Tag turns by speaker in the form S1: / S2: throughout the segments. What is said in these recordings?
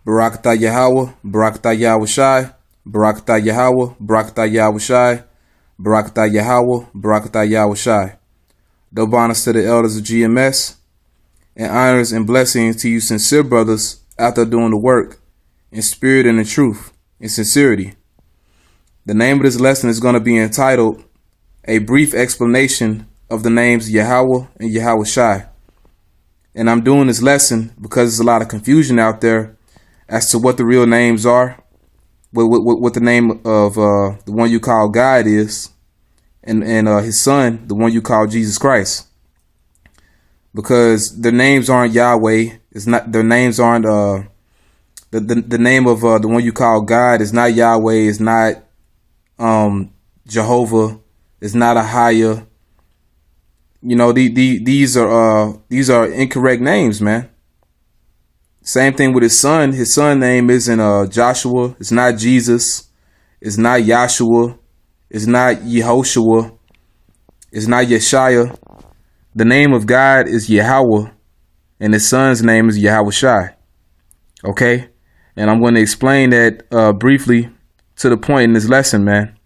S1: Barakatah Yahawah, Barakatah Yahawashi, Barakatah Yahawah, Barakatah Yahawashi, Barakatah Yahawah, Barakatah Yahawashi. Double honors to the elders of GMS, and honors and blessings to you sincere brothers out there doing the work in spirit and in truth, in sincerity. The name of this lesson is going to be entitled A Brief Explanation of the Names Yahawah and Yahawashi. And I'm doing this lesson because there's a lot of confusion out there as to what the real names are, what the name of the one you call God is, and his son, the one you call Jesus Christ. Because their names aren't Yahweh. It's not, their names aren't the name of the one you call God is not Yahweh. It's not Jehovah. It's not Ahaya. You know, these are incorrect names, man. Same thing with his son. His son name isn't Joshua. It's not Jesus. It's not Yahshua. It's not Yehoshua. It's not Yeshaya. The name of God is Yahawah, and his son's name is Yahawashi. Okay? And I'm going to explain that briefly to the point in this lesson, man.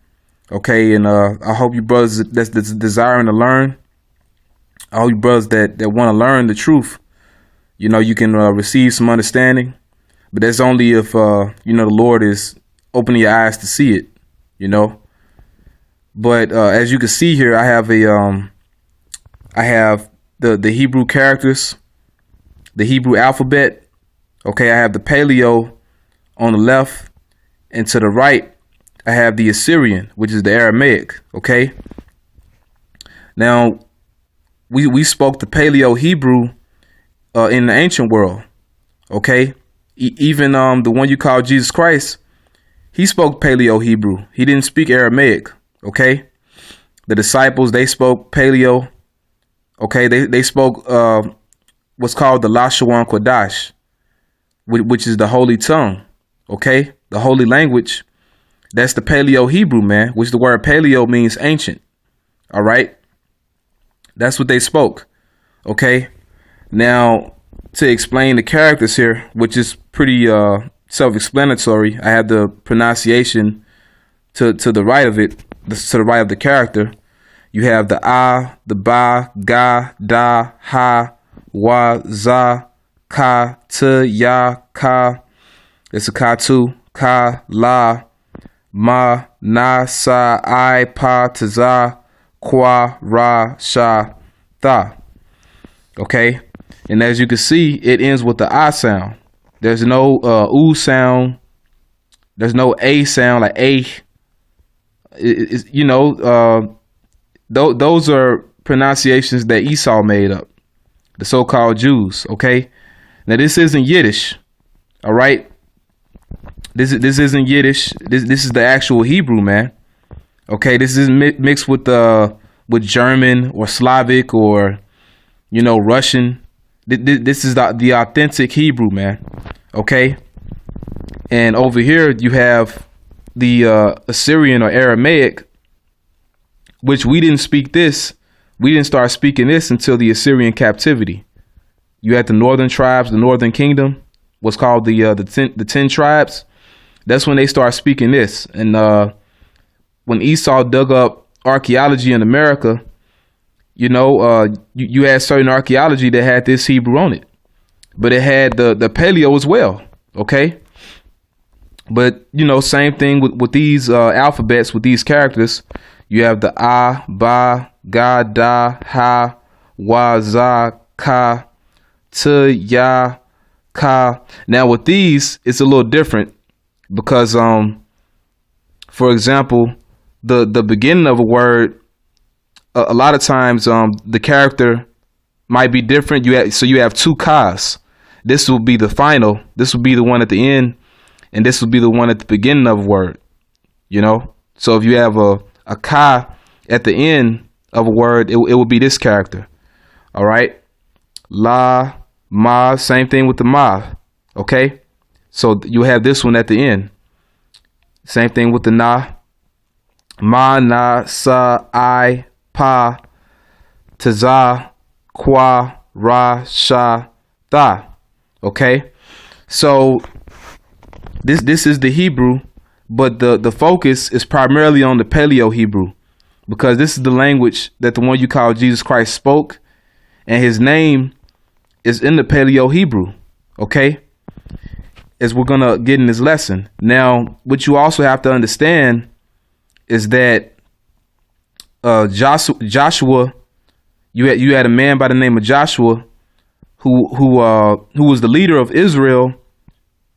S1: Okay? And I hope you brothers that's desiring to learn, I hope you brothers that want to learn the truth, you know, you can receive some understanding. But that's only if, the Lord is opening your eyes to see it, you know. But as you can see here, I have the Hebrew characters, the Hebrew alphabet. Okay, I have the Paleo on the left, and to the right, I have the Assyrian, which is the Aramaic. Okay. Now, we spoke the Paleo Hebrew in the ancient world. Okay, even the one you call Jesus Christ, he spoke Paleo Hebrew. He didn't speak Aramaic. Okay, the disciples, they spoke Paleo. Okay, they spoke what's called the Lashawan Kodash, which is the holy tongue. Okay, the holy language. That's the Paleo Hebrew, man, which the word Paleo means ancient. All right, that's what they spoke. Okay, now to explain the characters here, which is pretty self-explanatory, I have the pronunciation to the right of it, to the right of the character. You have the A, the Ba, Ga, Da, Ha, Wa, Za, Ka, T, Ya, Ka. It's a Ka-tu, Ka, La, Ma, Na, Sa, I, Pa, Taza, Kwa, Ra, Sha, Tha. Okay? And as you can see, it ends with the I sound. There's no U sound. There's no A sound like A. Those are pronunciations that Esau made up, the so-called Jews. Okay, now this isn't Yiddish. All right, this isn't Yiddish. This is the actual Hebrew, man. Okay, this is mixed with German or Slavic or Russian. This is the authentic Hebrew, man. Okay, and over here you have the Assyrian or Aramaic, which we didn't speak this. We didn't start speaking this until the Assyrian captivity. You had the northern tribes, the northern kingdom, what's called the 10 tribes. That's when they start speaking this. And when Esau dug up archaeology in America, you had certain archaeology that had this Hebrew on it, but it had the Paleo as well. Okay. But, same thing with these alphabets, with these characters. You have the A, Ba, Ga, Da, Ha, Wa, Za, Ka, T, Ya, Ka. Now with these, it's a little different because, for example, the beginning of a word, a lot of times the character might be different. You have two Kas. This will be the final. This will be the one at the end, and this will be the one at the beginning of a word. So if you have a Ka at the end of a word, it will be this character. All right. La, Ma, same thing with the Ma. Okay. So you have this one at the end. Same thing with the Na. Ma, Na, Sa, I, Pa, Taza, Kwa, Ra, Sha, Tha. Okay. So This is the Hebrew, but the focus is primarily on the Paleo Hebrew, because this is the language that the one you call Jesus Christ spoke, and his name is in the Paleo Hebrew. Okay, as we're gonna get in this lesson. Now, what you also have to understand is that Joshua, you had a man by the name of Joshua who was the leader of Israel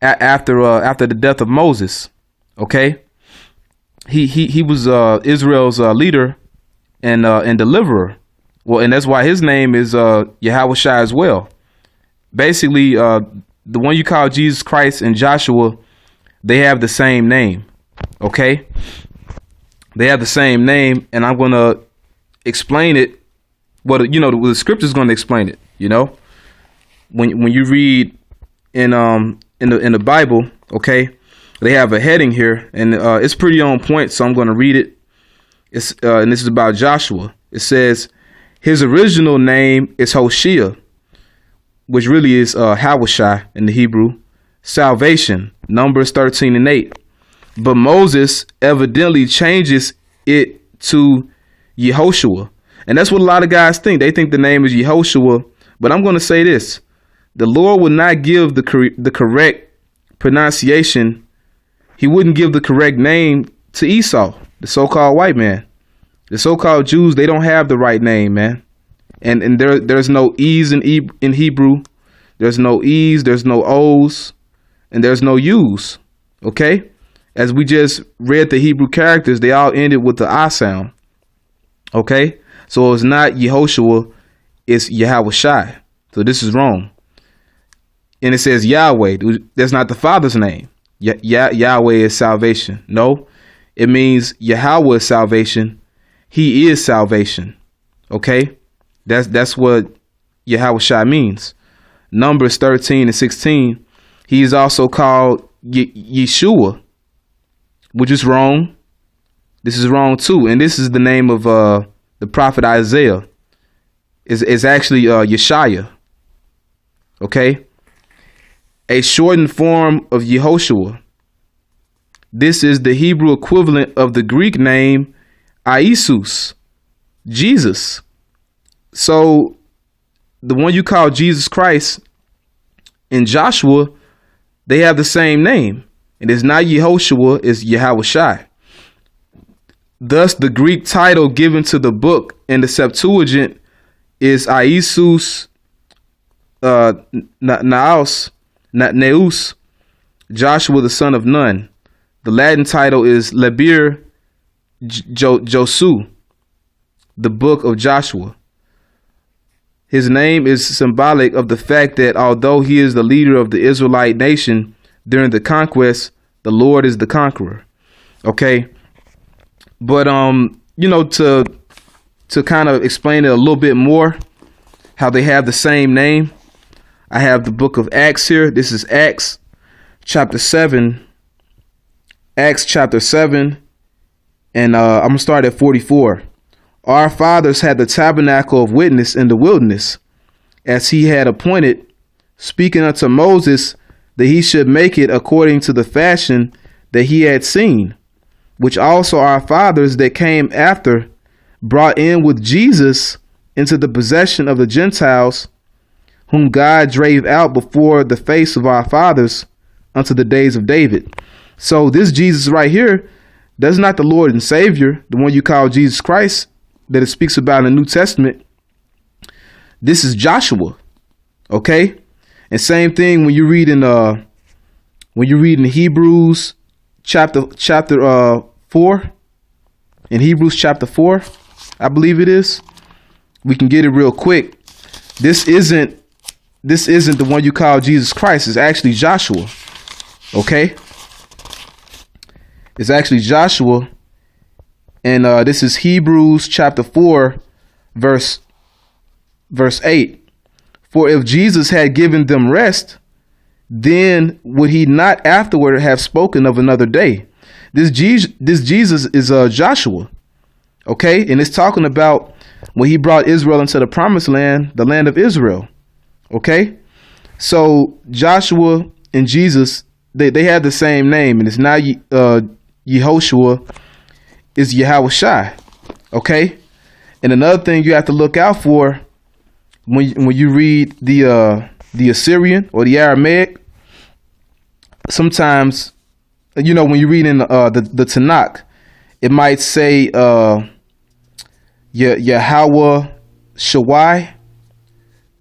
S1: after the death of Moses. Okay, he was Israel's leader and deliverer. Well, and that's why his name is Yahawashi as well. Basically, the one you call Jesus Christ and Joshua, they have the same name. Okay, they have the same name, and I'm gonna explain it. Well, the scripture is gonna explain it. When you read in the Bible, okay, they have a heading here, and it's pretty on point. So I'm gonna read it. It's and this is about Joshua. It says his original name is Hoshea, which really is Yahawashi in the Hebrew, salvation, Numbers 13:8. But Moses evidently changes it to Yehoshua. And that's what a lot of guys think. They think the name is Yehoshua. But I'm going to say this. The Lord would not give the correct pronunciation. He wouldn't give the correct name to Esau, the so-called white man. The so-called Jews, they don't have the right name, man. And there's no E's in Hebrew. There's no E's, there's no O's, and there's no U's. Okay? As we just read the Hebrew characters, they all ended with the I sound. Okay? So it's not Yehoshua, it's Yahawashi. So this is wrong. And it says Yahweh. That's not the Father's name. Yahweh is salvation. No, it means Yahweh is salvation. He is salvation. Okay? That's what Yahawashi means. Numbers 13:16. He is also called Yeshua, which is wrong. This is wrong too. And this is the name of the prophet Isaiah. Is actually Yeshaya. Okay? A shortened form of Yehoshua. This is the Hebrew equivalent of the Greek name Iesus, Jesus. So the one you call Jesus Christ and Joshua, they have the same name. And it's not Yehoshua, it's Yahawashi. Thus, the Greek title given to the book in the Septuagint is Iesus Neus, Joshua the son of Nun. The Latin title is Liber Josu, the book of Joshua. His name is symbolic of the fact that although he is the leader of the Israelite nation during the conquest, the Lord is the conqueror. Okay. But, to kind of explain it a little bit more, how they have the same name, I have the book of Acts here. This is Acts chapter 7. Acts chapter 7. And I'm going to start at 44. Our fathers had the tabernacle of witness in the wilderness, as he had appointed, speaking unto Moses that he should make it according to the fashion that he had seen, which also our fathers that came after brought in with Jesus into the possession of the Gentiles, whom God drave out before the face of our fathers unto the days of David. So this Jesus right here, that's not the Lord and Savior, the one you call Jesus Christ, that it speaks about in the New Testament. This is Joshua. Okay? And same thing when you read in Hebrews chapter 4. In Hebrews chapter 4, I believe it is. We can get it real quick. This isn't the one you call Jesus Christ. It's actually Joshua. Okay? It's actually Joshua. And this is Hebrews chapter 4, verse 8. For if Jesus had given them rest, then would he not afterward have spoken of another day? This Jesus is Joshua. Okay? And it's talking about when he brought Israel into the promised land, the land of Israel. Okay? So Joshua and Jesus, they have the same name, and it's not Yehoshua, it's Yahawashi. Okay, and another thing you have to look out for when you read the Assyrian or the Aramaic, sometimes, you know, when you read in the Tanakh, it might say Yahawah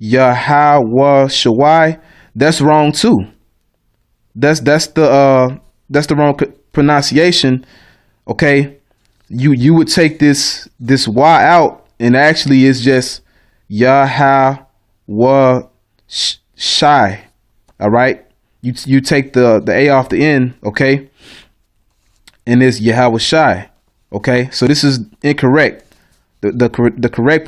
S1: Yahawashi. That's wrong too. That's the wrong pronunciation. Okay, you would take this Y out, and actually it's just Yahawah Shai. All right, you take the A off the end, okay, and it's Yahawashi. Okay, so this is incorrect. The correct